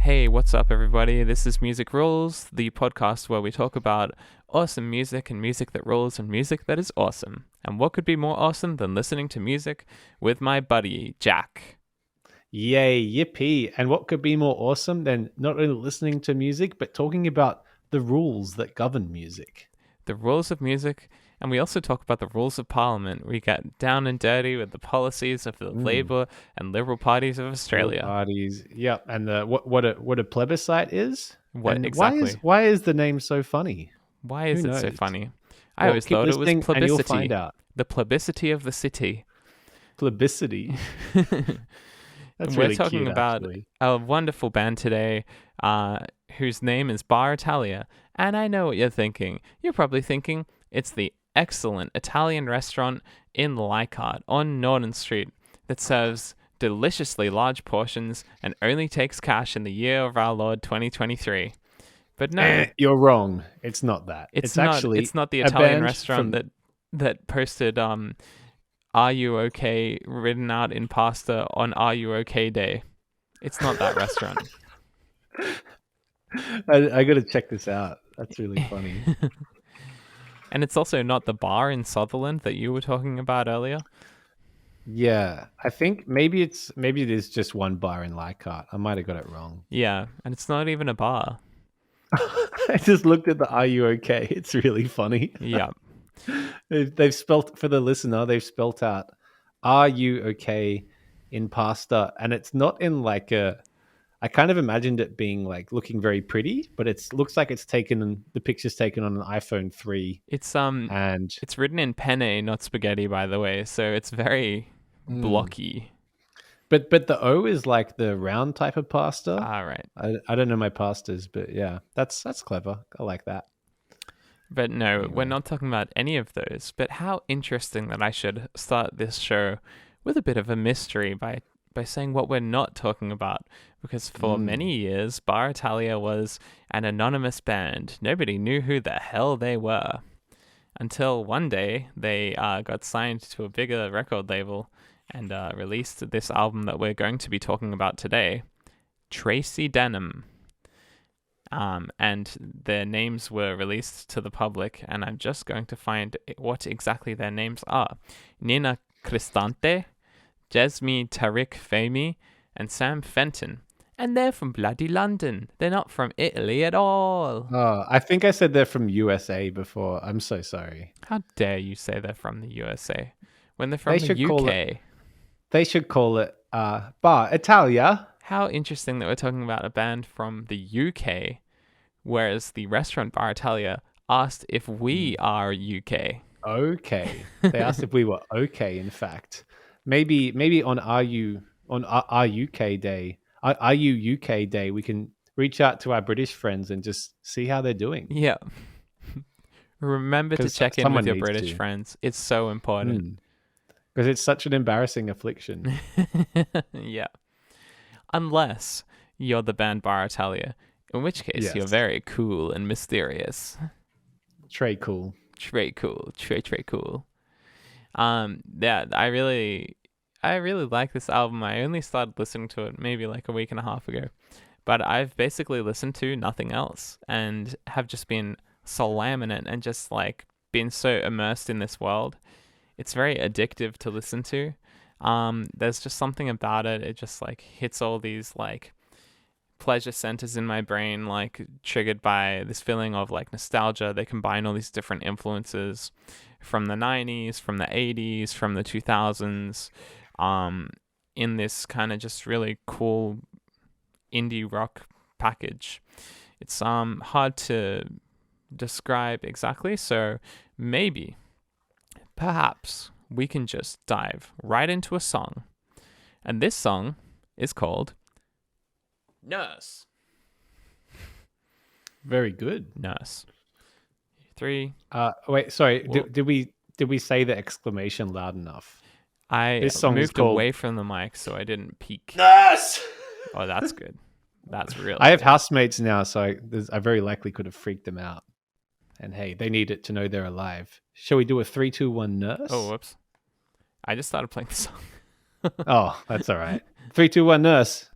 Hey, what's up, everybody? This is Music Rules, the podcast where we talk about awesome music and music that rules and music that is awesome. And what could be more awesome than listening to music with my buddy, Jack? Yay, yippee. And what could be more awesome than not only listening to music, but talking about the rules that govern music? The rules of music, and we also talk about the rules of Parliament. We get down and dirty with the policies of the Labour and Liberal parties of Australia. Parties, yep. And what a plebiscite is? What And exactly? Why is the name so funny? Why is Who it so knows? funny? I Well, always keep thought it was listening and you'll find plebiscity. out. The plebiscity of the city. Plebiscity. That's We're really talking cute, about actually. a wonderful band today whose name is Bar Italia. And I know what you're thinking. You're probably thinking it's the excellent Italian restaurant in Leichardt on Norton Street that serves deliciously large portions and only takes cash in the year of our Lord 2023. But no, You're wrong. It's not that. it's not the a Italian band restaurant from- that posted "Are you okay?" written out in pasta on "Are you okay?" day. It's not that restaurant. I got to check this out. That's really funny. And it's also not the bar in Sutherland that you were talking about earlier. Yeah, I think maybe it is just one bar in Leichardt. I might have got it wrong. Yeah, and it's not even a bar. I just looked at the "Are you okay?" It's really funny. Yeah. They've spelt for the listener. They've spelt out "Are you okay?" in pasta, and it's not in like a. I kind of imagined it being like looking very pretty, but it looks like the picture's taken on an iPhone 3, It's and it's written in penne, not spaghetti, by the way, so it's very blocky. but the O is like the round type of pasta. All right. I don't know my pastas, but yeah, that's clever. I like that. But no, we're Anyway. not talking about any of those. But how interesting that I should start this show with a bit of a mystery by saying what we're not talking about. Because for many years, Bar Italia was an anonymous band. Nobody knew who the hell they were. Until one day, they got signed to a bigger record label and released this album that we're going to be talking about today, Tracey Denim. And their names were released to the public, and I'm just going to find what exactly their names are. Nina Cristante, Jesme Tariq Fahmy, and Sam Fenton. And they're from bloody London. They're not from Italy at all. Oh, I think I said they're from USA before. I'm so sorry. How dare you say they're from the USA when they're from They the should call UK? They should call it Bar Italia. How interesting that we're talking about a band from the UK, whereas the restaurant Bar Italia asked if we are UK. Okay. They asked if we were okay, in fact. Maybe on our UK day, our UK day, we can reach out to our British friends and just see how they're doing. Yeah. Remember to 'Cause check in someone with your needs British to. friends. It's so important. Because it's such an embarrassing affliction. Yeah. Unless you're the band Bar Italia, in which case you're Yes. very cool and mysterious. Trey cool. Trey cool. Trey cool. Yeah, I really like this album. I only started listening to it maybe like a week and a half ago. But I've basically listened to nothing else and have just been slamming it and just like been so immersed in this world. It's very addictive to listen to. There's just something about it. It just like hits all these like pleasure centers in my brain, like triggered by this feeling of like nostalgia. They combine all these different influences from the 90s, from the 80s, from the 2000s, in this kind of just really cool indie rock package. It's hard to describe exactly, so maybe perhaps we can just dive right into a song. And this song is called Nurse. Very good. Nurse. 3. Wait, sorry. Whoa. Did we say the exclamation loud enough? I This song is moved called- away from the mic so I didn't peek. Nurse! Oh, that's good. That's really I have good. housemates now, so I very likely could have freaked them out. And hey, they need it to know they're alive. Shall we do a 3, 2, 1 nurse? Oh, whoops. I just started playing the song. Oh, that's all right. 3, 2, 1 nurse.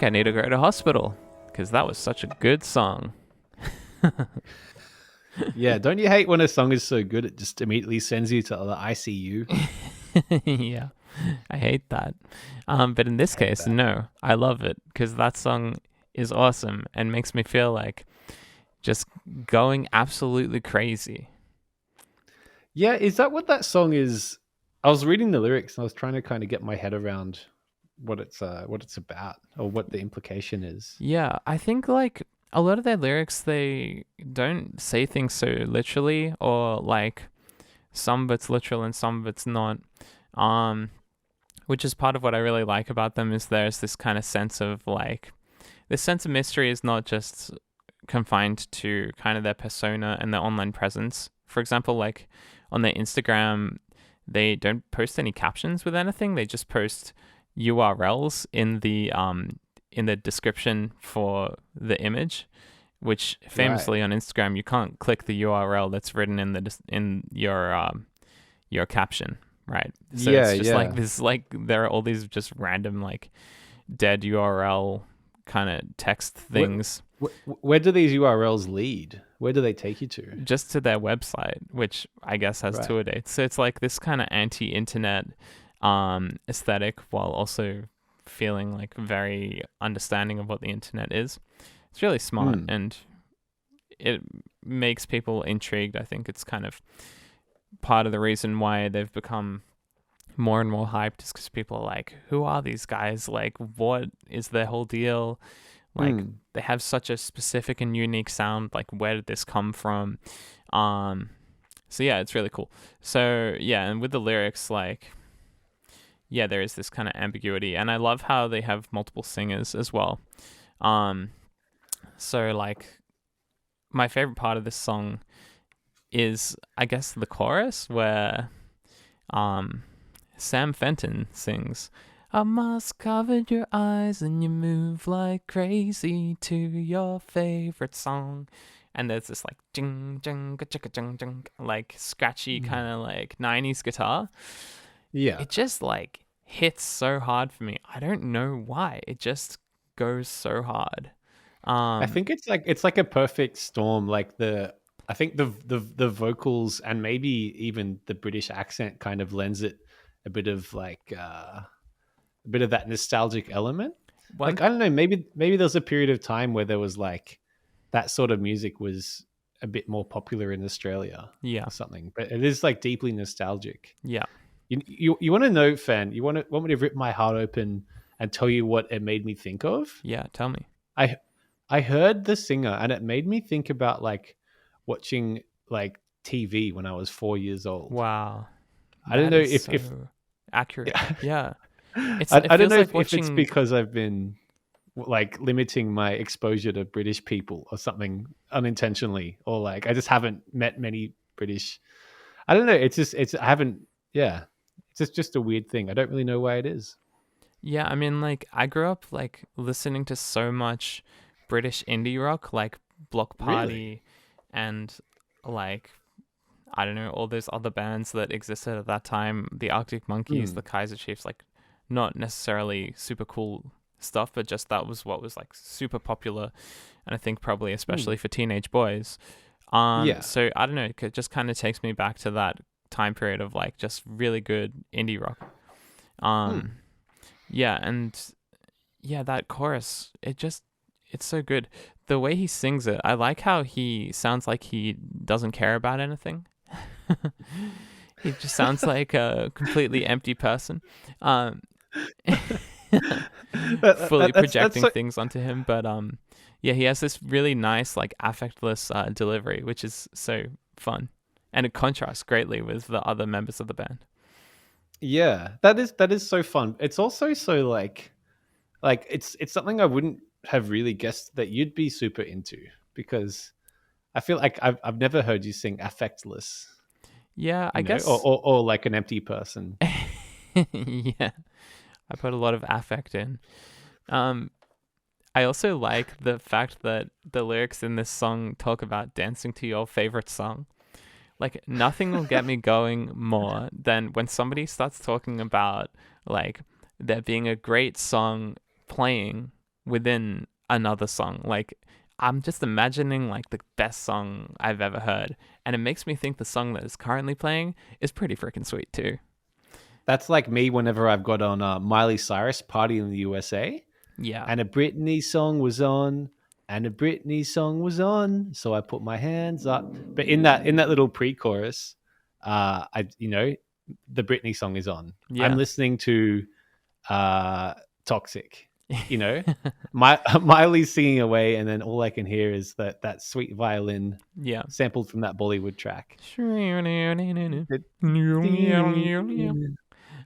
I need to go to hospital because that was such a good song. Yeah, don't you hate when a song is so good it just immediately sends you to the ICU? Yeah, I hate that. But in this Hate case, that. no, I love it because that song is awesome and makes me feel like just going absolutely crazy. Yeah, is that what that song is? I was reading the lyrics and I was trying to kind of get my head around what it's about or what the implication is. Yeah, I think like a lot of their lyrics, they don't say things so literally, or like some of it's literal and some of it's not. Um, which is part of what I really like about them is there's this kind of sense of like this sense of mystery is not just confined to kind of their persona and their online presence. For example, like on their Instagram, they don't post any captions with anything. They just post URLs in the description for the image, which Right. famously on Instagram you can't click the URL that's written in your caption, right? So Yeah, it's just yeah. like this, like there are all these just random like dead URL kind of text Where, things where do these URLs lead? Where do they take you to? just to their website, which I guess has Right. tour dates. So it's like this kind of anti-internet aesthetic while also feeling like very understanding of what the internet is. It's really smart Mm. and it makes people intrigued. I think it's kind of part of the reason why they've become more and more hyped is because people are like, who are these guys? Like, what is their whole deal? Like, Mm. they have such a specific and unique sound. Like, where did this come from? Um, so yeah, it's really cool. So yeah, and with the lyrics, like, yeah, there is this kind of ambiguity, and I love how they have multiple singers as well. Um, so like, my favorite part of this song is, I guess, the chorus where um Sam Fenton sings, I must cover your eyes and you move like crazy to your favorite song. And there's this like jing jing chicka jing jing like scratchy Mm. kind of like 90s guitar. Yeah. It just like hits so hard for me. I don't know why. It just goes so hard. I Um think it's like a perfect storm. Like I think the vocals and maybe even the British accent kind of lends it a bit of like a bit of that nostalgic element. one Like I don't know, maybe there was a period of time where there was like that sort of music was a bit more popular in Australia yeah. or something. But it is like deeply nostalgic. Yeah. You want to know, fan? Want me to rip my heart open and tell you what it made me think of? Yeah, tell me. I I heard the singer and it made me think about like watching like TV when I was 4 years old. Wow. I don't That know is if so accurate. Yeah. It I don't feels know like if it's watching. because I've been like limiting my exposure to British people or something unintentionally, or like I just haven't met many British. I don't know. I haven't. Yeah, it's just a weird thing. I don't really know why it is. Yeah, I mean, like, I grew up, like, listening to so much British indie rock, like Block Really? Party and, like, I don't know, all those other bands that existed at that time, the Arctic Monkeys, the Hmm. Kaiser Chiefs, like, not necessarily super cool stuff, but just that was what was, like, super popular. And I think probably Hmm. especially for teenage boys. Yeah. So I don't know, it just kind of takes me back to that time period of, like, just really good indie rock. Hmm. Um, yeah, and yeah, that chorus, it's so good. The way he sings it, I like how he sounds like he doesn't care about anything. He just sounds like a completely empty person. Um fully That's projecting so. things onto him, but yeah, he has this really nice like affectless delivery, which is so fun. And it contrasts greatly with the other members of the band. Yeah, that is so fun. It's also so like it's something I wouldn't have really guessed that you'd be super into because I feel like I've never heard you sing affectless, Yeah, I you know, guess or like an empty person. yeah, I put a lot of affect in. Um, I also like the fact that the lyrics in this song talk about dancing to your favorite song. Like nothing will get me going more than when somebody starts talking about like there being a great song playing within another song. Like, I'm just imagining like the best song I've ever heard, and it makes me think the song that is currently playing is pretty freaking sweet too. That's like me whenever I've got on Miley Cyrus Party in the USA, Yeah. and a Britney song was on, and a Britney song was on, so I put my hands up. But in that little pre-chorus, I the Britney song is on. I'm Yeah. listening to Toxic. Miley's singing away, and then all I can hear is that sweet violin Yeah. sampled from that Bollywood track.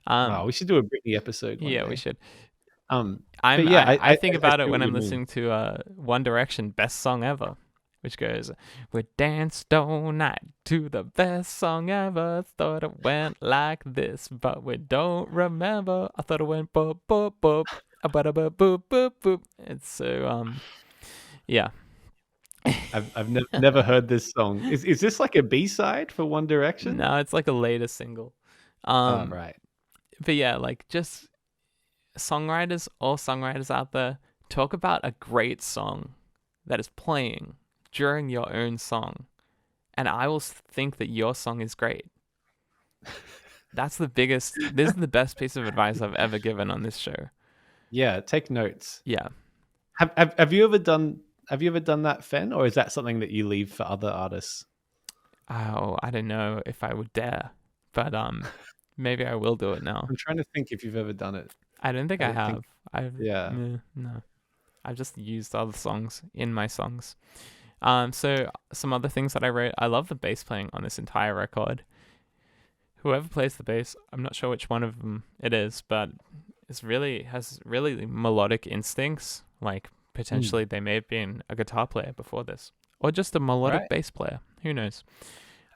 Oh, Um, we should do a Britney episode one yeah, we day. should. Um, I'm but yeah, I think I about it see when what you I'm mean. listening to One Direction best song ever, which goes, "We danced all night to the best song ever. Thought it went like this, but we don't remember. I thought it went boop boop boop, boop boop boop boop." It's so yeah. I've never heard this song. Is this like a B-side for One Direction? No, it's like a later single. Oh, Um, right. but yeah, like just songwriters, all songwriters out there, talk about a great song that is playing during your own song, and I will think that your song is great. That's the biggest. This is the best piece of advice I've ever given on this show. Yeah, take notes. Yeah. Have you ever done that, Fen, or is that something that you leave for other artists? Oh, I don't know if I would dare, but maybe I will do it now. I'm trying to think if you've ever done it. I don't think I I don't have. think- I've Yeah. no. I've just used other songs in my songs. So some other things that I wrote. I love the bass playing on this entire record. Whoever plays the bass, I'm not sure which one of them it is, but has really melodic instincts. Like potentially they may have been a guitar player before this, or just a melodic Right. bass player. Who knows?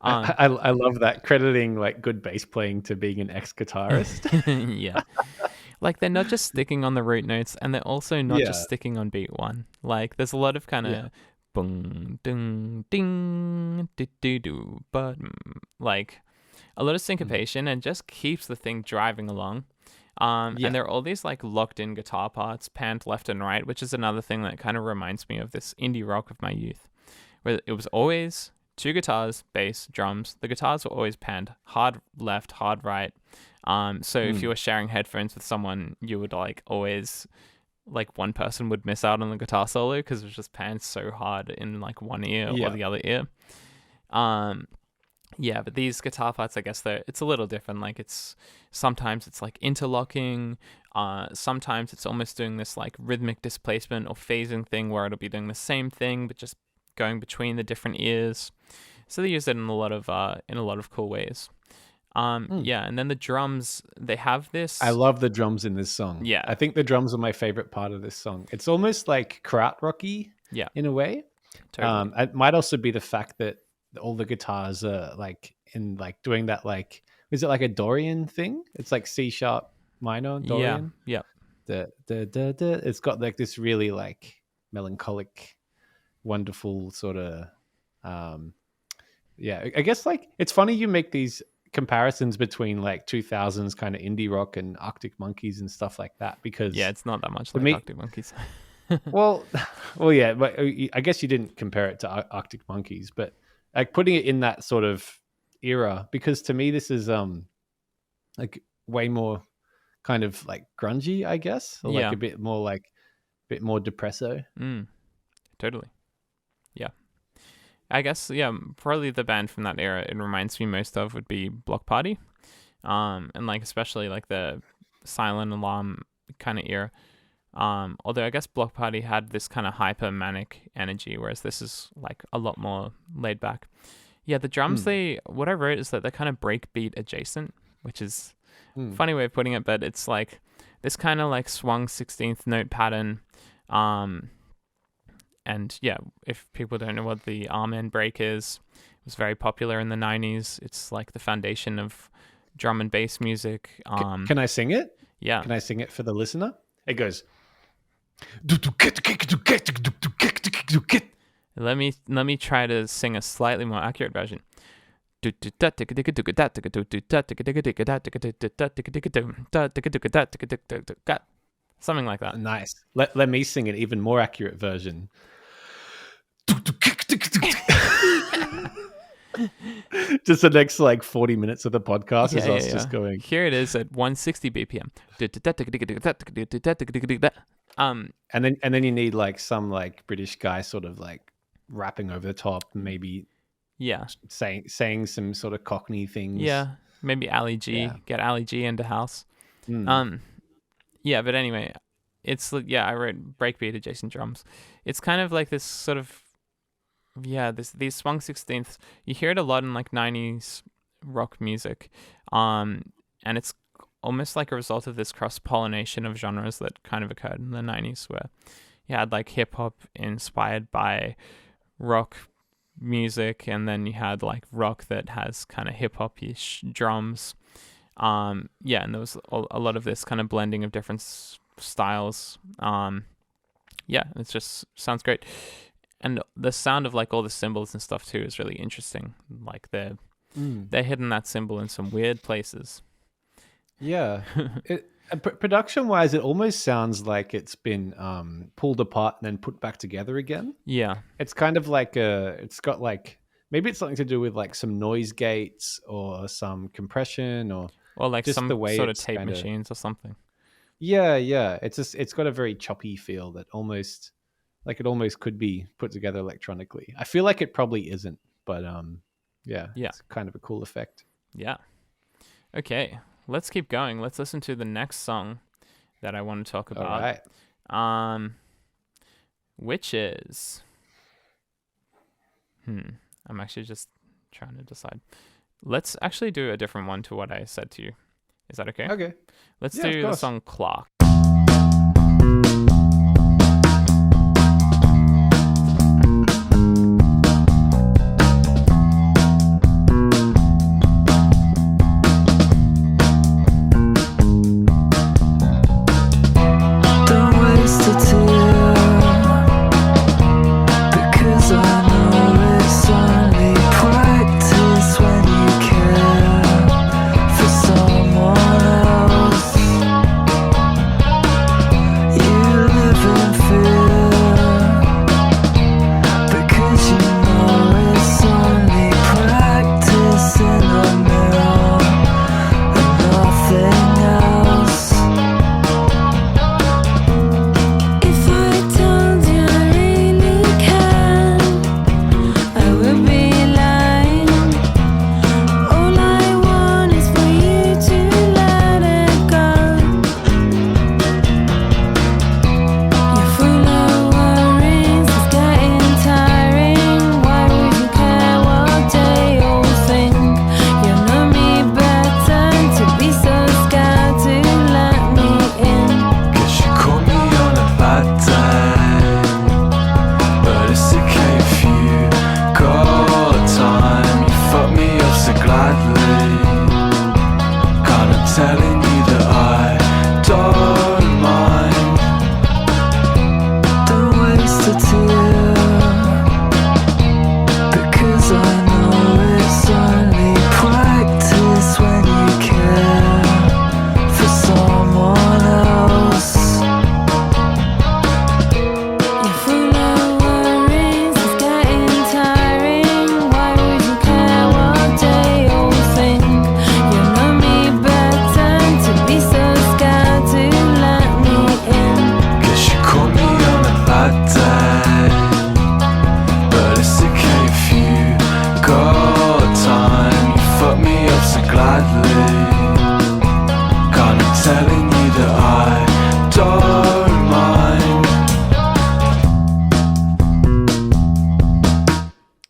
Um, I love that, crediting like good bass playing to being an ex-guitarist. yeah, like they're not just sticking on the root notes, and they're also not just Yeah. sticking on beat one. Like there's a lot of kind of Yeah. boom, ding, ding, do do do, but like a lot of syncopation, and just keeps the thing driving along. Yeah. And there are all these like locked in guitar parts panned left and right, which is another thing that kind of reminds me of this indie rock of my youth, where it was always two guitars, bass, drums. The guitars were always panned hard left, hard right. So if you were sharing headphones with someone, you would like always like one person would miss out on the guitar solo because it was just panned so hard in like one ear or Yeah. the other ear. Yeah, but these guitar parts, I guess it's a little different. Like sometimes it's like interlocking. Sometimes it's almost doing this like rhythmic displacement or phasing thing where it'll be doing the same thing but just going between the different ears. So they use it in a lot of cool ways. Yeah, and then the drums, they have this. I love the drums in this song. Yeah. I think the drums are my favorite part of this song. It's almost like krautrocky Yeah, in a way. totally. It might also be the fact that all the guitars are like in like doing that, like, is it like a Dorian thing? It's like C sharp minor Dorian. Yeah. It's got like this really like melancholic, wonderful sort of yeah. I guess like it's funny you make these comparisons between like 2000s kind of indie rock and Arctic Monkeys and stuff like that, because Yeah, it's not that much to like me, Arctic Monkeys. well, yeah, but I guess you didn't compare it to Arctic Monkeys, but like putting it in that sort of era, because to me this is like way more kind of like grungy, I guess, or Yeah. like a bit more depresso. Totally. Yeah. I guess, yeah, probably the band from that era it reminds me most of would be Block Party. And like especially like the Silent Alarm kind of era. Although I guess Block Party had this kind of hyper manic energy, whereas this is like a lot more laid back. Yeah, the drums, what I wrote is that they're kind of breakbeat adjacent, which is a funny way of putting it, but it's like this kind of like swung 16th note pattern. And yeah, if people don't know what the Amen break is, it was very popular in the 90s. It's like the foundation of drum and bass music. Can I sing it? Yeah. Can I sing it for the listener? It goes. Let me try to sing a slightly more accurate version. something like that. Nice. Let me sing an even more accurate version. Just the next like 40 minutes of the podcast is us just going. Here it is at 160 BPM. And then you need like some like British guy sort of like rapping over the top, maybe saying some sort of Cockney things. Yeah, maybe Ali G. Get Ali G into house. Yeah, but anyway, it's I wrote breakbeat adjacent drums. It's kind of like this sort of these swung 16ths. You hear it a lot in like 90s rock music, and it's almost like a result of this cross pollination of genres that kind of occurred in the 90s, where you had like hip hop inspired by rock music, and then you had like rock that has kind of hip hop-ish drums. And there was a lot of this kind of blending of different styles. It just sounds great. And the sound of like all the cymbals and stuff too is really interesting. Like they're hitting that cymbal in some weird places. Yeah. Production wise, it almost sounds like it's been pulled apart and then put back together again. Yeah. It's kind of like it's got like, maybe it's something to do with like some noise gates or some compression or like just some the way sort of tape machines or something. Yeah. It's got a very choppy feel that almost could be put together electronically. I feel like it probably isn't, but it's kind of a cool effect. Yeah. Okay, let's keep going. Let's listen to the next song that I want to talk about. All right. Which is I'm actually just trying to decide. Let's actually do a different one to what I said to you. Is that okay? Okay. Let's do the song Clark.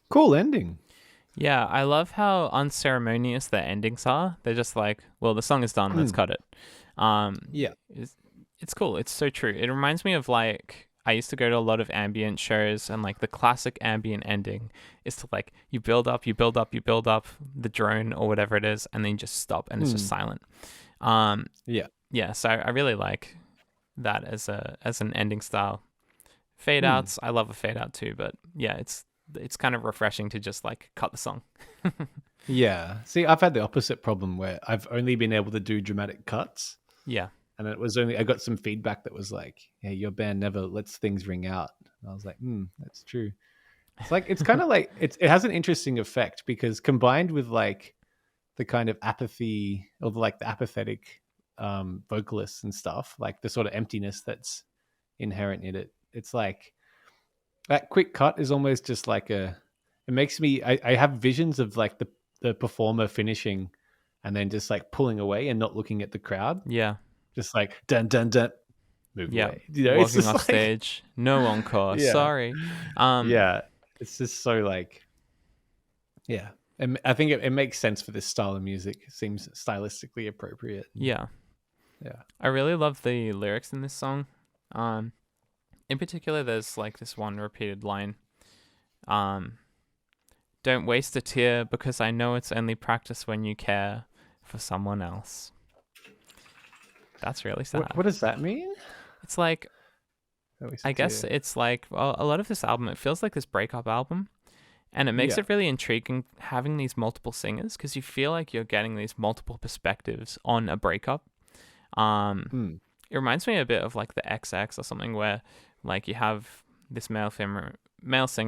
Cool ending. Yeah, I love how unceremonious the endings are. They're just like, well, the song is done, let's cut it. It's cool. It's so true. It reminds me of like, I used to go to a lot of ambient shows, and like the classic ambient ending is to like, you build up the drone or whatever it is, and then you just stop and it's just silent. So I really like that as an ending style. Fade outs, I love a fade out too, but yeah, it's kind of refreshing to just like cut the song. Yeah. See, I've had the opposite problem where I've only been able to do dramatic cuts. Yeah. And it was only I got some feedback that was like, "Hey, your band never lets things ring out." And I was like, that's true." It's like it's kind of like it has an interesting effect because combined with like the kind of apathy of like the apathetic vocalists and stuff, like the sort of emptiness that's inherent in it, it's like that quick cut is almost just like a. It makes me. I have visions of like the performer finishing, and then just like pulling away and not looking at the crowd, Yeah. just like dun dun dun, move Yeah. away. You know, it's Walking just off like stage. No encore. yeah, Sorry. Um, yeah. It's just so like yeah. And I think it makes sense for this style of music. It seems stylistically appropriate. yeah. Yeah. I really love the lyrics in this song. Um, in particular, there's like this one repeated line. Um, Don't waste a tear because I know it's only practice when you care for someone else. That's really sad. What does that mean? It's like, Always I guess tear. it's like, well, a lot of this album, it feels like this breakup album. And it makes Yeah. it really intriguing having these multiple singers because you feel like you're getting these multiple perspectives on a breakup. Mm. It reminds me a bit of like the XX or something where like you have this male singer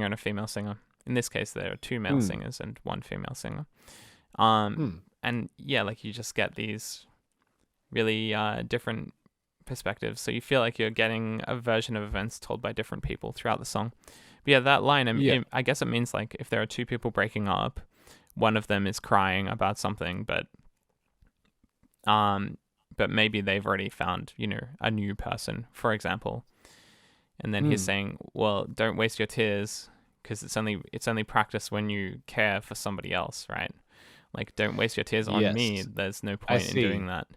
and a female singer. In this case, there are two male singers and one female singer. And yeah, like you just get these really different perspectives. So you feel like you're getting a version of events told by different people throughout the song. But yeah, that line, I guess it means like if there are two people breaking up, one of them is crying about something, but maybe they've already found, a new person, for example. And then he's saying, well, don't waste your tears because it's only practice when you care for somebody else, right? Like, don't waste your tears on me. There's no point in doing that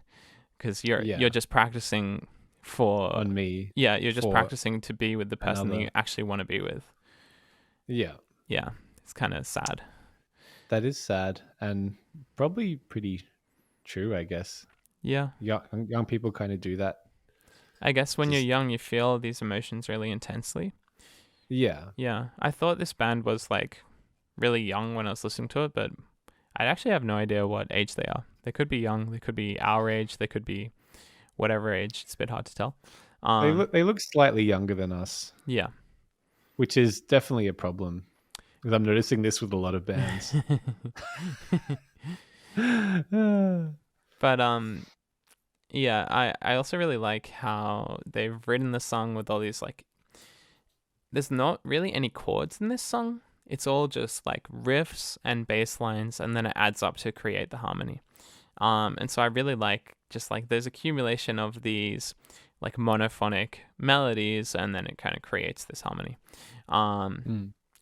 because you're just practicing for on me. Yeah, you're just practicing to be with the person that you another. actually want to be with. Yeah. Yeah, it's kind of sad. That is sad and probably pretty true, I guess. Yeah. Young people kind of do that. I guess when you're young, you feel these emotions really intensely. Yeah. Yeah. I thought this band was like really young when I was listening to it, but I actually have no idea what age they are. They could be young. They could be our age. They could be whatever age. It's a bit hard to tell. They look slightly younger than us. Yeah. Which is definitely a problem. Because I'm noticing this with a lot of bands. But yeah, I also really like how they've written the song with all these like there's not really any chords in this song. It's all just like riffs and bass lines, and then it adds up to create the harmony. And so I really like just like there's accumulation of these like monophonic melodies, and then it kind of creates this harmony.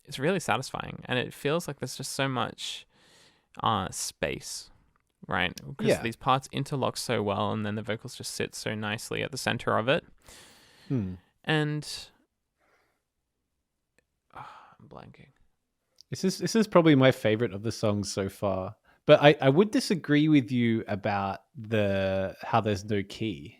It's really satisfying, and it feels like there's just so much space, right? Because these parts interlock so well, and then the vocals just sit so nicely at the center of it. And I'm blanking. This is probably my favorite of the songs so far. But I would disagree with you about how there's no key.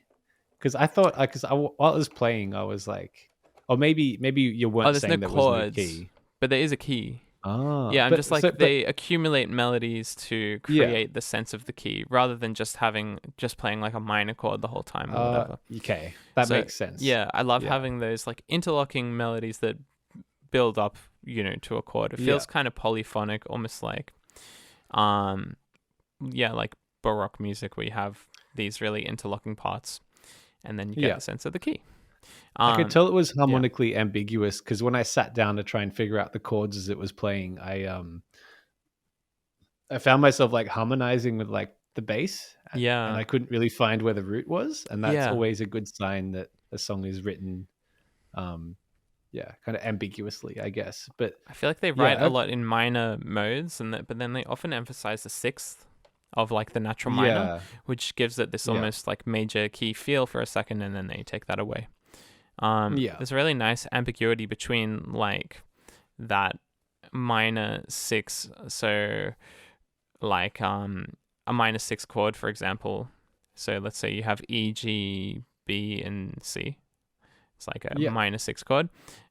Because I thought, while I was playing, I was like, or maybe you weren't saying there was no key. But there is a key. Ah, yeah, I'm just like they accumulate melodies to create the sense of the key, rather than just playing like a minor chord the whole time or whatever. Okay, that makes sense. Yeah, I love having those like interlocking melodies that build up, to a chord. It feels kind of polyphonic, almost like, like Baroque music, where you have these really interlocking parts, and then you get the sense of the key. I could tell it was harmonically ambiguous because when I sat down to try and figure out the chords as it was playing, I found myself like harmonizing with like the bass, and I couldn't really find where the root was, and that's always a good sign that a song is written, kind of ambiguously, I guess. But I feel like they write a lot in minor modes, but then they often emphasize the sixth of like the natural minor, which gives it this almost like major key feel for a second, and then they take that away. There's a really nice ambiguity between like that minor six, so like a minor six chord, for example. So let's say you have E, G, B, and C. It's like a minor six chord.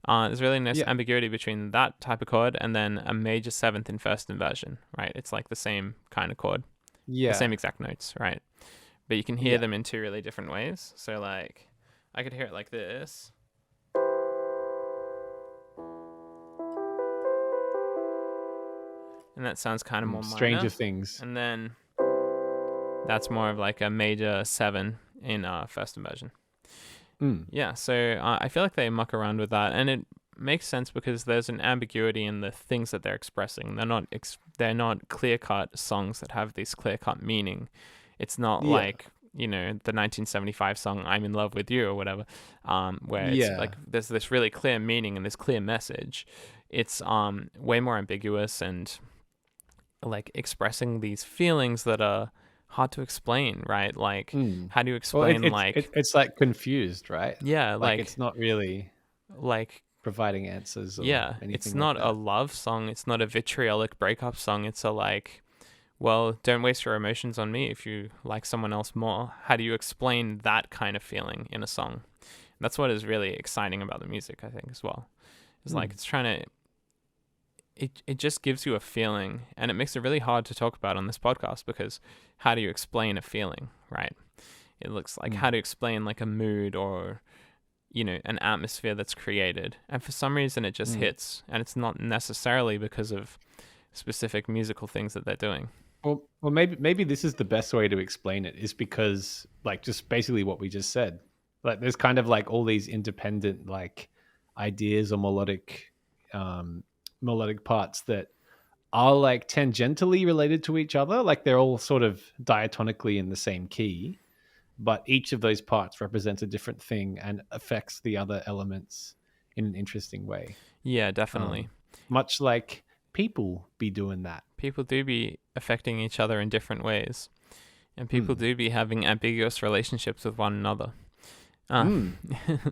There's really nice ambiguity between that type of chord and then a major seventh in first inversion, right? It's like the same kind of chord, the same exact notes, right? but you can hear Yeah. them in two really different ways. So like, I could hear it like this. And that sounds kind of more Stranger minor. Things. And then that's more of like a major 7 in first inversion. Yeah, so I feel like they muck around with that, and it makes sense because there's an ambiguity in the things that they're expressing. They're not clear-cut songs that have this clear-cut meaning. It's not like, you know, the 1975 song "I'm in Love with You" or whatever, where it's like there's this really clear meaning and this clear message. It's way more ambiguous and like expressing these feelings that are hard to explain, right? Like, how do you explain it's like confused, right? Yeah, like it's not really like providing answers or anything it's like not that. a love song, it's not a vitriolic breakup song, it's a like, well, don't waste your emotions on me if you like someone else more. How do you explain that kind of feeling in a song? That's what is really exciting about the music, I think, as well. It's like it's trying to it just gives you a feeling, and it makes it really hard to talk about on this podcast because how do you explain a feeling, right? It looks like how to explain like a mood or, you know, an atmosphere that's created. And for some reason it just hits, and it's not necessarily because of specific musical things that they're doing. Well, maybe this is the best way to explain it, is because like just basically what we just said. Like there's kind of like all these independent like ideas or melodic parts that are like tangentially related to each other. Like they're all sort of diatonically in the same key, but each of those parts represents a different thing and affects the other elements in an interesting way. Yeah, definitely. Much like people be doing that. People do be affecting each other in different ways, and people do be having ambiguous relationships with one another.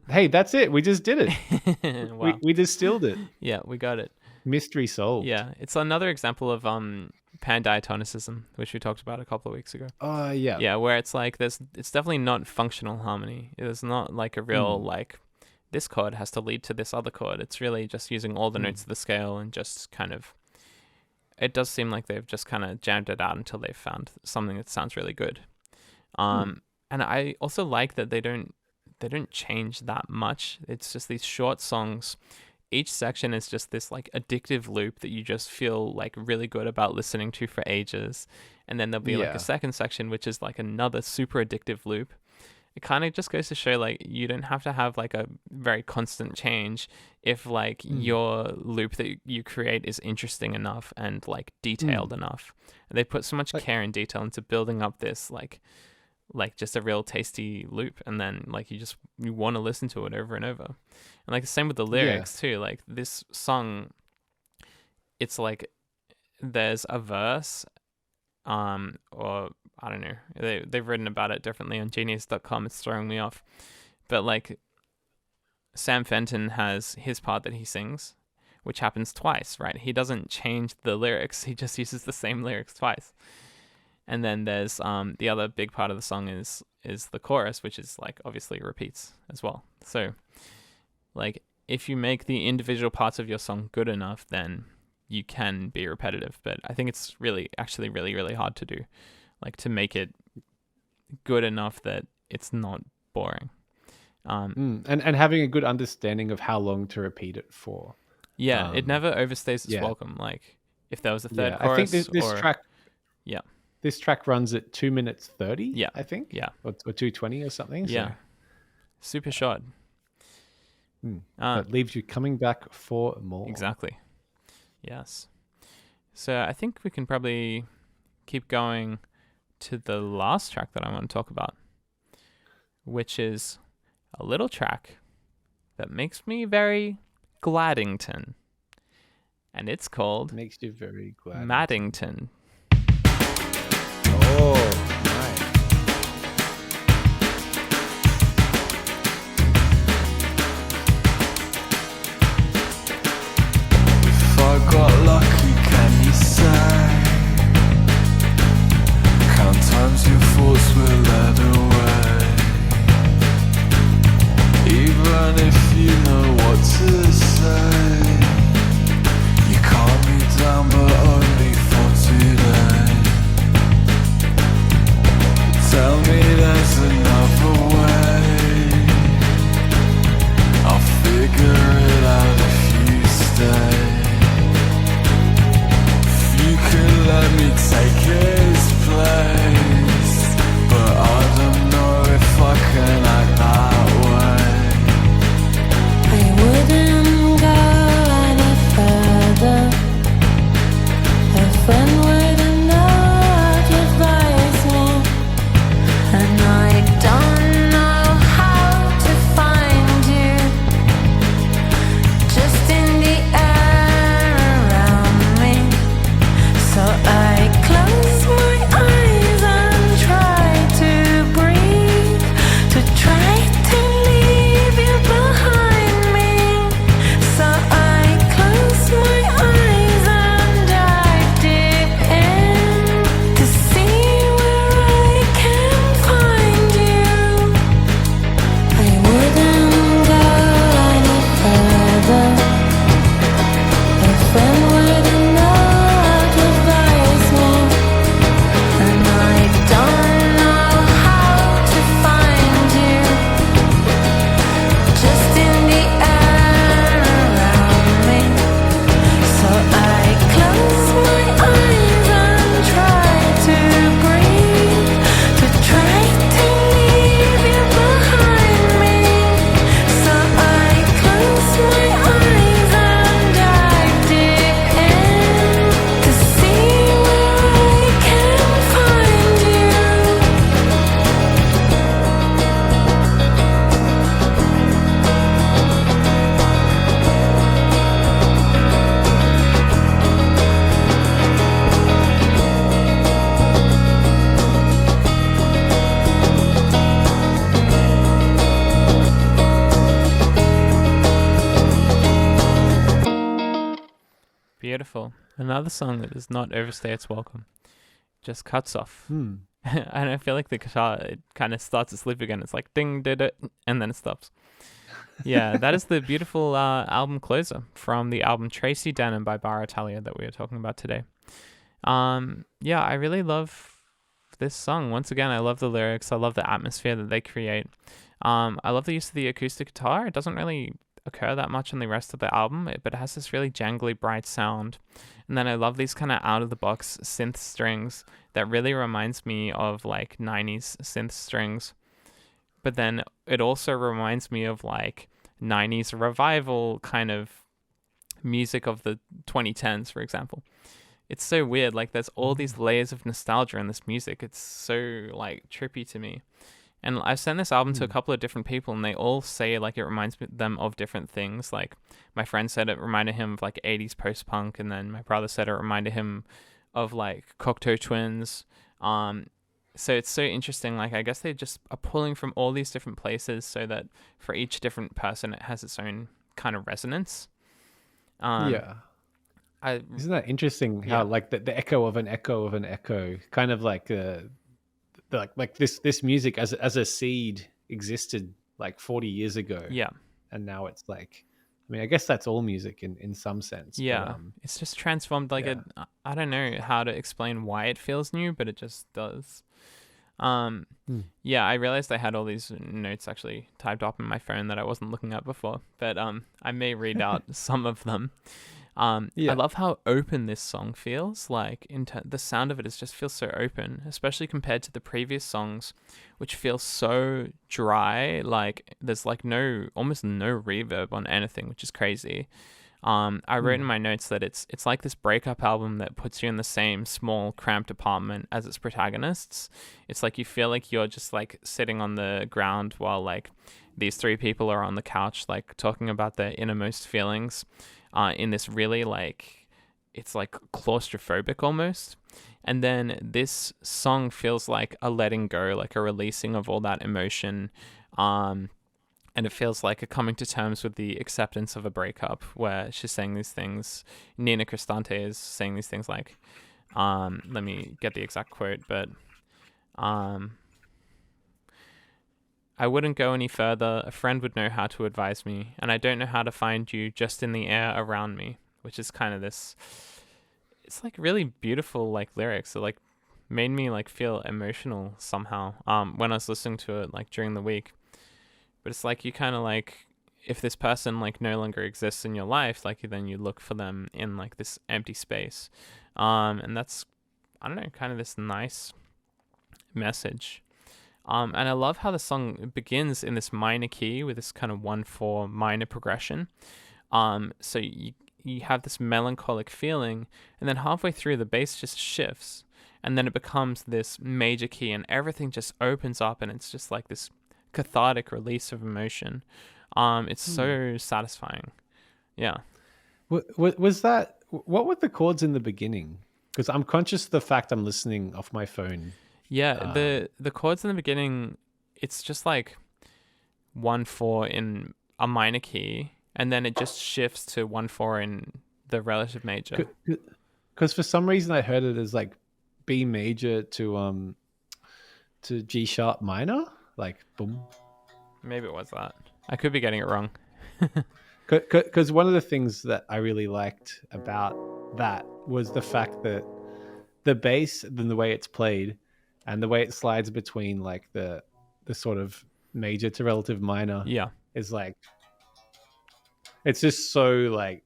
Hey, that's it. We just did it. Wow. We distilled it. Yeah, we got it. Mystery solved. Yeah, it's another example of pandiatonicism, which we talked about a couple of weeks ago. Yeah. Yeah, where it's like it's definitely not functional harmony. It's not like a real like this chord has to lead to this other chord. It's really just using all the notes of the scale and just kind of. It does seem like they've just kind of jammed it out until they've found something that sounds really good. And I also like that they don't change that much. It's just these short songs. Each section is just this like addictive loop that you just feel like really good about listening to for ages. And then there'll be like a second section, which is like another super addictive loop. It kind of just goes to show like you don't have to have like a very constant change if like your loop that you create is interesting enough and like detailed enough. And they put so much care and detail into building up this like just a real tasty loop, and then like you want to listen to it over and over. And like the same with the lyrics too. Like this song, it's like there's a verse or I don't know, they've written about it differently on genius.com. It's throwing me off, but like Sam Fenton has his part that he sings, which happens twice, right? He doesn't change the lyrics, he just uses the same lyrics twice. And then there's the other big part of the song is the chorus, which is like obviously repeats as well. So like if you make the individual parts of your song good enough, then you can be repetitive. But I think it's really hard to do, like to make it good enough that it's not boring. And having a good understanding of how long to repeat it for. Yeah, it never overstays its welcome. Like if there was a third chorus, I think this track. Yeah. This track runs at 2 minutes 30. Yeah, I think. Yeah, or 2:20 or something. Yeah, so. Super short. That leaves you coming back for more. Exactly. Yes. So I think we can probably keep going to the last track that I want to talk about, which is a little track that makes me very Gladdington, and it's called Makes you very glad. Maddington. Oh, nice. If I got lucky, can you say? Count times your thoughts were led away. Even if you know what to say, you calm me down, but only for today. beautiful. Another song that does not overstay its welcome. Just cuts off. Hmm. And I feel like the guitar, it kind of starts to sleep again. It's like ding, did it, and then it stops. Yeah, that is the beautiful album closer from the album Tracy Denim by Bar Italia that we are talking about today. Yeah, I really love this song. Once again, I love the lyrics. I love the atmosphere that they create. I love the use of the acoustic guitar. It doesn't really occur that much on the rest of the album, but it has this really jangly, bright sound. And then I love these kind of out-of-the-box synth strings that really reminds me of like 90s synth strings. But then it also reminds me of like 90s revival kind of music of the 2010s, for example. It's so weird. Like there's all these layers of nostalgia in this music. It's so like trippy to me. And I've sent this album to a couple of different people, and they all say like it reminds them of different things. Like my friend said it reminded him of like 80s post-punk, and then my brother said it reminded him of like Cocteau Twins. So it's so interesting. Like I guess they just are pulling from all these different places, so that for each different person it has its own kind of resonance. Yeah. Isn't that interesting? How like the echo of an echo of an echo, kind of like like this music as a seed existed like 40 years ago. Yeah. And now it's like, I mean, I guess that's all music in some sense. Yeah. But, it's just transformed. Like I don't know how to explain why it feels new, but it just does. Yeah, I realized I had all these notes actually typed up in my phone that I wasn't looking at before, but I may read out some of them. I love how open this song feels. Like the sound of it just feels so open, especially compared to the previous songs, which feel so dry. Like there's like almost no reverb on anything, which is crazy. I wrote in my notes that it's like this breakup album that puts you in the same small, cramped apartment as its protagonists. It's like you feel like you're just like sitting on the ground while like these three people are on the couch, like talking about their innermost feelings. In this really like, it's like claustrophobic almost. And then this song feels like a letting go, like a releasing of all that emotion. And it feels like a coming to terms with the acceptance of a breakup, where she's saying these things. Nina Cristante is saying these things like, let me get the exact quote, but I wouldn't go any further. A friend would know how to advise me, and I don't know how to find you just in the air around me, which is kind of this, it's like really beautiful like lyrics. It like made me like feel emotional somehow when I was listening to it like during the week. But it's like you kind of like, if this person like no longer exists in your life, like then you look for them in like this empty space. And that's, I don't know, kind of this nice message. And I love how the song begins in this minor key with this kind of 1/4 minor progression. So you have this melancholic feeling, and then halfway through the bass just shifts, and then it becomes this major key, and everything just opens up, and it's just like this cathartic release of emotion. It's so satisfying. Yeah. Was that, what were the chords in the beginning? Because I'm conscious of the fact I'm listening off my phone. Yeah, the chords in the beginning, it's just like 1/4 in a minor key, and then it just shifts to 1/4 in the relative major. Because for some reason I heard it as like B major to G sharp minor, like boom. Maybe it was that. I could be getting it wrong. Because one of the things that I really liked about that was the fact that the bass, then the way it's played, and the way it slides between like the sort of major to relative minor, is like, it's just so like,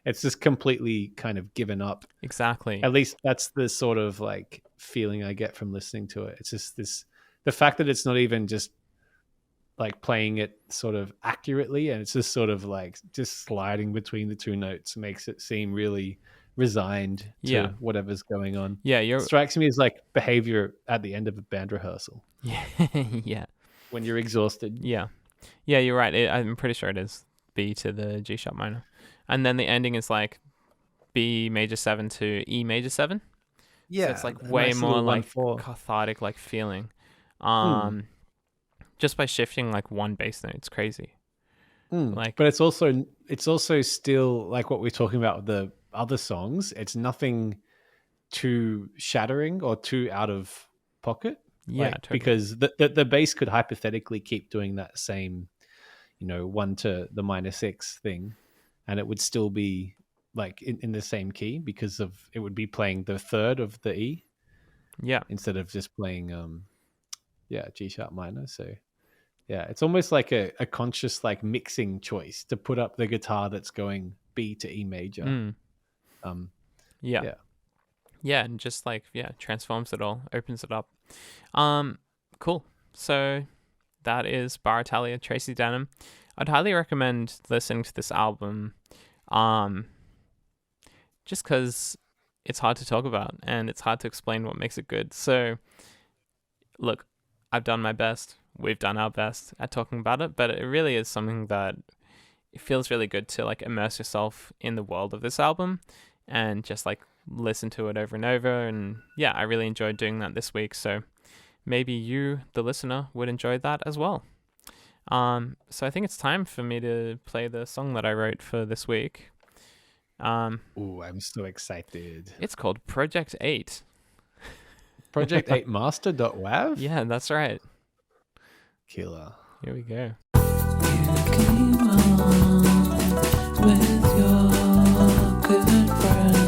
it's just completely kind of given up. Exactly. At least that's the sort of like feeling I get from listening to it. It's just the fact that it's not even just like playing it sort of accurately, and it's just sort of like just sliding between the two notes makes it seem really resigned to whatever's going on. Yeah, it strikes me as like behavior at the end of a band rehearsal. Yeah. When you're exhausted. Yeah, you're right. I'm pretty sure it is B to the G sharp minor, and then the ending is like B major 7 to E major 7. Yeah, so it's like way nice more like 1/4 cathartic like feeling. Just by shifting like one bass note, it's crazy. Like, but it's also still like what we're talking about with the other songs, it's nothing too shattering or too out of pocket. Yeah, Like, totally. because the bass could hypothetically keep doing that same, 1 to the -6 thing, and it would still be like in the same key, because of it would be playing the third of the E Yeah. instead of just playing G sharp minor. So yeah, it's almost like a conscious like mixing choice to put up the guitar that's going B to E major. Mm. Um, Yeah. yeah. Yeah, and just like transforms it all, opens it up. Cool. So that is Bar Italia, Tracy Denim. I'd highly recommend listening to this album, just because it's hard to talk about and it's hard to explain what makes it good. So, look, I've done my best. We've done our best at talking about it, but it really is something that it feels really good to like immerse yourself in the world of this album and just like listen to it over and over. And yeah, I really enjoyed doing that this week. So maybe you, the listener, would enjoy that as well. So I think it's time for me to play the song that I wrote for this week. Oh, I'm so excited. It's called Project 8. Project 8 master.wav? Yeah, that's right. Killer. Here we go. Came on with your good friend.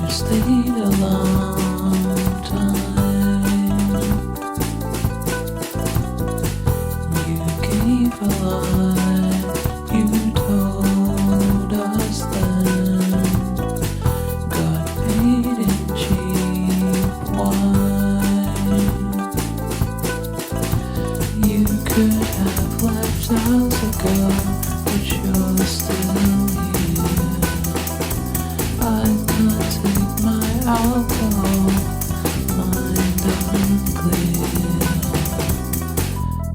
You stayed a long time. You gave a lie. You told us then. Got paid in cheap wine. You could have left hours ago, but you're still here. I can't take my alcohol, mind unclear.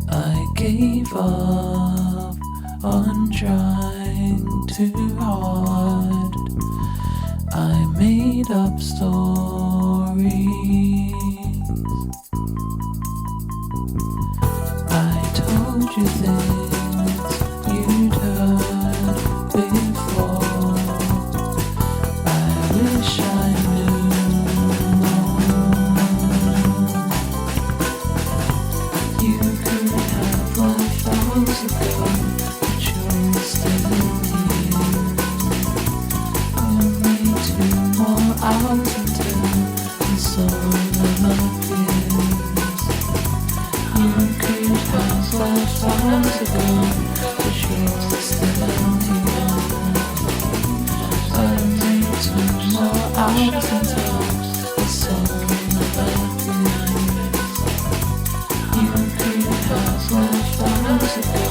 I gave up on trying too hard. I made up stories. I told you things you'd heard before. I wish I knew more. You could have left hours ago, but you're still here. Only 2 more hours until the sun appears. You could have left hours ago, but you're still here. Only 2 more hours until the sun appears. You could have left hours ago,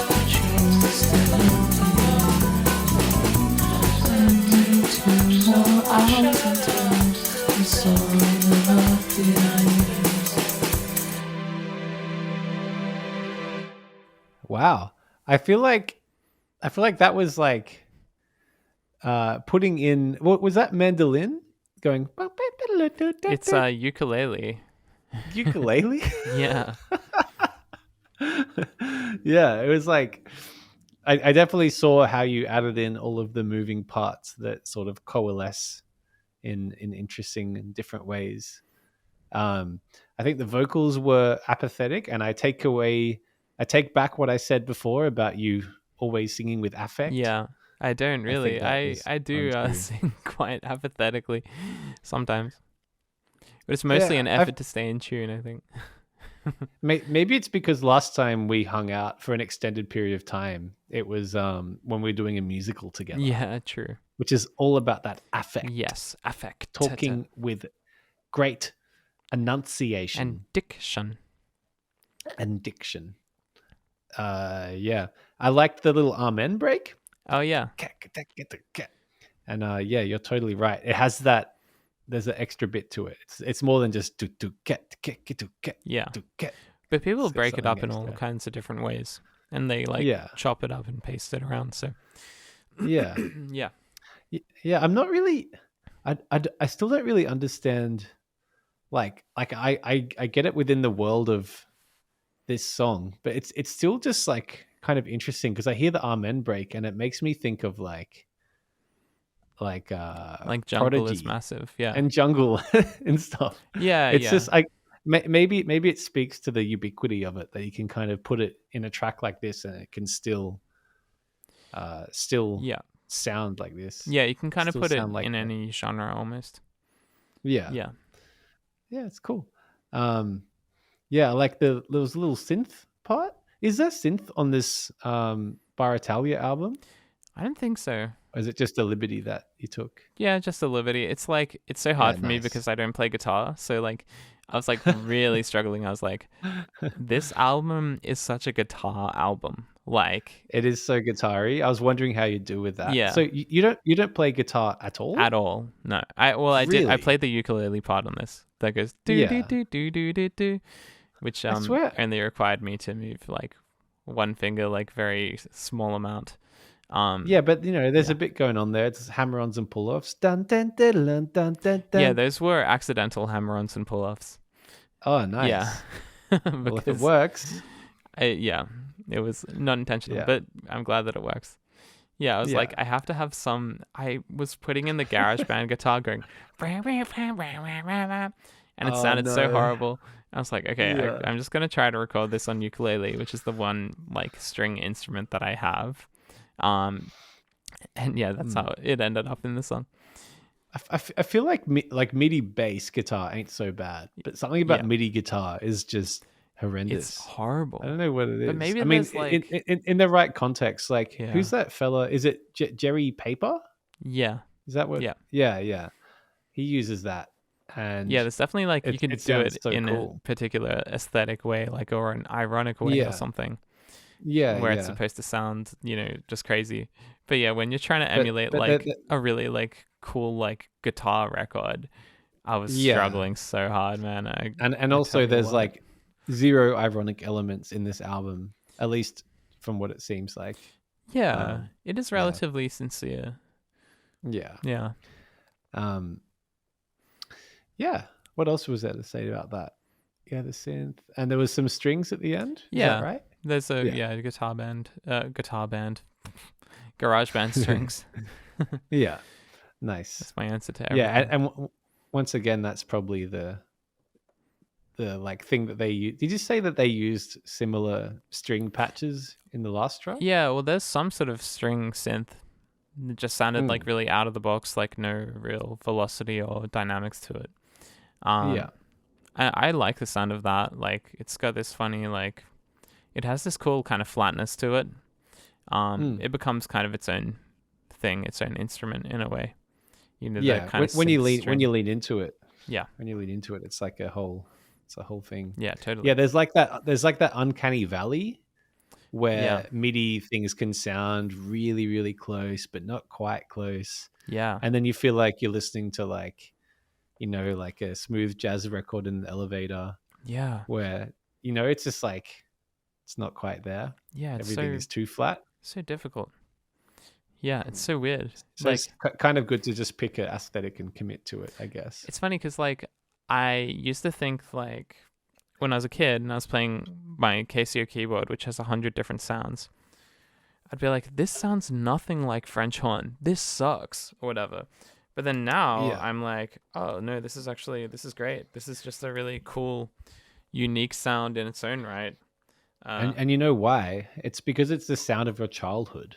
but you're still here. Only 2 more hours until the sun appears. Wow. I feel like that was like putting in, what was that, mandolin going? It's a ukulele. Ukulele. Yeah. Yeah, it was like I definitely saw how you added in all of the moving parts that sort of coalesce in interesting and different ways. I think the vocals were apathetic, and I take back what I said before about you always singing with affect. Yeah. I don't I think really. that I was do untrue. sing quite apathetically sometimes. But it's mostly Yeah, an effort to stay in tune, I think. Maybe it's because last time we hung out for an extended period of time, it was when we were doing a musical together. Yeah, true. Which is all about that affect. Yes, affect. Talking with great enunciation and diction. and diction. Yeah. I liked the little amen break. Oh yeah. And yeah, you're totally right. It has that. There's an extra bit to it. It's more than just to get. Yeah. To get. But people It's got break it up something in all extra. kinds of different ways, and they like Yeah. chop it up and paste it around. So Yeah. yeah. Yeah. I'm not really. I still don't really understand. Like I get it within the world of this song, but it's still just like kind of interesting because I hear the amen break and it makes me think of like Like Jungle is Prodigy massive. Yeah. and Jungle and stuff. Yeah, It's yeah. just maybe it speaks to the ubiquity of it that you can kind of put it in a track like this and it can still Yeah. sound like this. Yeah, you can kind of Still put it sound like in that. any genre almost. Yeah. Yeah. Yeah, it's cool. Yeah, I like there was a little synth part. Is there synth on this Bar Italia album? I don't think so. Or is it just a liberty that you took? Yeah, just a liberty. It's like it's so Yeah, hard for me nice. because I don't play guitar. So like I was like really struggling. I was like, this album is such a guitar album. Like It is so guitar-y. I was wondering how you do with that. Yeah. So you don't play guitar at all? at all. No. I did. I Really? played the ukulele part on this. That goes do Yeah. do do do do do do, which I swear. only required me to move like one finger, like very small amount. Yeah, but there's a bit going on there. It's hammer-ons and pull-offs. Dun, dun, dun, dun, dun, dun, dun. Yeah, those were accidental hammer-ons and pull-offs. Oh, nice. Yeah. Well, if it Because works. yeah, it was not intentional, Yeah. but I'm glad that it works. Yeah, I was like, Yeah. I have to have some. I was putting in the GarageBand guitar going, and it Oh, sounded so no. horrible. I was like, okay, Yeah. I'm just gonna try to record this on ukulele, which is the one like string instrument that I have. And yeah, that's how it ended up in the song. I feel like MIDI bass guitar ain't so bad, but something about Yeah. MIDI guitar is just horrendous. It's horrible. I don't know what it is. But maybe I mean, there's, like- in the right context, like Yeah. who's that fella? Is it Jerry Paper? Yeah, Is that what? Yeah. yeah. He uses that, and yeah. There's definitely like you can it do sounds it so in cool. a particular aesthetic way, like or an ironic way Yeah. or something. yeah, Where yeah. it's supposed to sound, just crazy. But yeah, when you're trying to But- emulate but like the- a really like cool like guitar record, I was Yeah. struggling so hard, man. and I also tell you there's what. like zero ironic elements in this album, at least from what it seems like. yeah, it is yeah. relatively sincere. Yeah. Yeah, Yeah. What else was there to say about that? Yeah, the synth, and there was some strings at the end. Is Yeah. that right? there's a Yeah. guitar band, garage band strings. Yeah. Nice. That's my answer to everything. Yeah, and once again, that's probably the like thing that they use. Did you say that they used similar string patches in the last track? Yeah, well, there's some sort of string synth. It just sounded like Mm. really out of the box, like no real velocity or dynamics to it. Yeah. I like the sound of that. Like, it's got this funny, like, it has this cool kind of flatness to it. It becomes kind of its own thing, its own instrument in a way. The Yeah. kind of When you synth lean string. into it. Yeah. When you lean into it, it's like it's a whole thing. Yeah, totally. Yeah, there's like that uncanny valley where Yeah. MIDI things can sound really, really close, but not quite close. Yeah. And then you feel like you're listening to like a smooth jazz record in the elevator Yeah. where, it's just like, it's not quite there. Yeah. It's Everything is too flat. so difficult. Yeah, it's so weird. So Like, it's kind of good to just pick an aesthetic and commit to it, I guess. it's funny because, like, I used to think, like, when I was a kid and I was playing my Casio keyboard, which has 100 different sounds, I'd be like, this sounds nothing like French horn. This sucks, or whatever. But then now Yeah. I'm like, oh, no, this is great. This is just a really cool, unique sound in its own right. And you know why? It's because it's the sound of your childhood.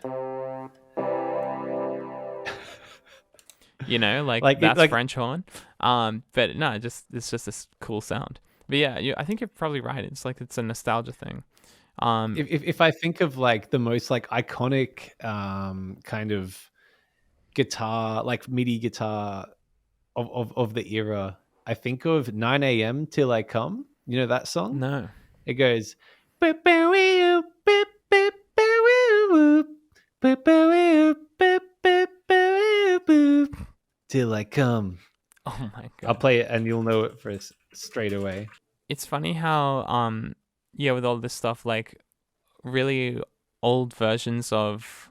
Like that's like- French horn. But no, it's just this cool sound. But yeah, I think you're probably right. It's like it's a nostalgia thing. If I think of like the most like iconic kind of guitar, like MIDI guitar of the era, I think of 9 a.m. Till I Come. You know that song? No. It goes till I come. Oh my god. I'll play it and you'll know it for straight away. It's funny how with all this stuff, like really old versions of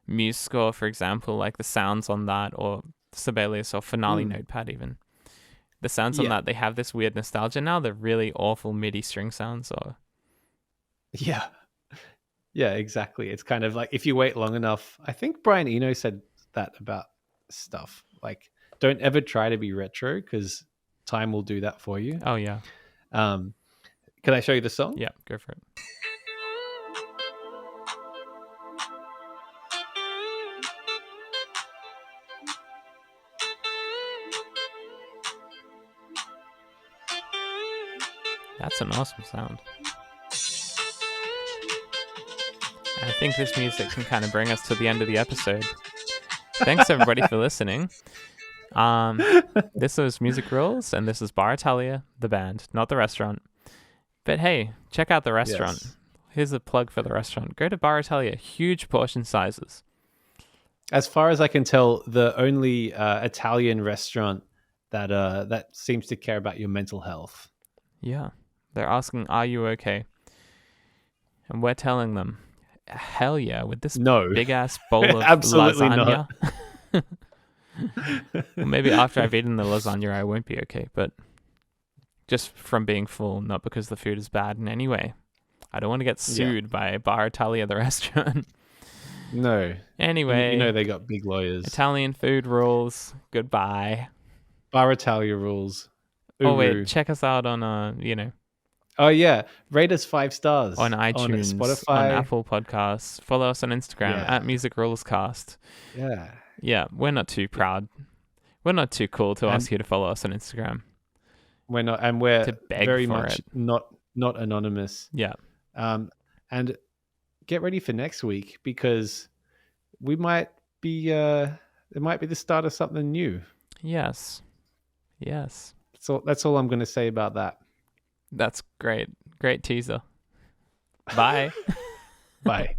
Muse Score, for example, like the sounds on that, or Sibelius or Finale Notepad even, the sounds on Yeah. that, they have this weird nostalgia now. They're really awful MIDI string sounds. Or Yeah. Yeah, exactly. It's kind of like if you wait long enough, I think Brian Eno said that about stuff. Like, don't ever try to be retro because time will do that for you. Oh yeah. Can I show you the song? Yeah, go for it. That's an awesome sound. I think this music can kind of bring us to the end of the episode. Thanks everybody for listening. This was Music Rules, and this is Bar Italia, the band, not the restaurant. But hey, check out the restaurant. Yes. Here's a plug for the restaurant. Go to Bar Italia. Huge portion sizes. As far as I can tell, the only Italian restaurant that seems to care about your mental health. Yeah. They're asking, are you okay? And we're telling them, hell yeah, with this No. big ass bowl of Absolutely lasagna. Well, maybe after I've eaten the lasagna, I won't be okay, but just from being full, not because the food is bad in any way. I don't want to get sued by Bar Italia, the restaurant. No. Anyway, You know they got big lawyers. Italian food rules. Goodbye. Bar Italia rules. Oh Uru. wait, check us out on Oh yeah, rate us 5 stars on iTunes, on Spotify, on Apple Podcasts. Follow us on Instagram at Music Rules Cast. Yeah, Yeah, we're not too proud. We're not too cool to ask you to follow us on Instagram. we're not, and we're To beg very for much it. not anonymous. Yeah. And get ready for next week because we might be it might be the start of something new. Yes. So that's all I'm going to say about that. That's great. Great teaser. Bye. Bye.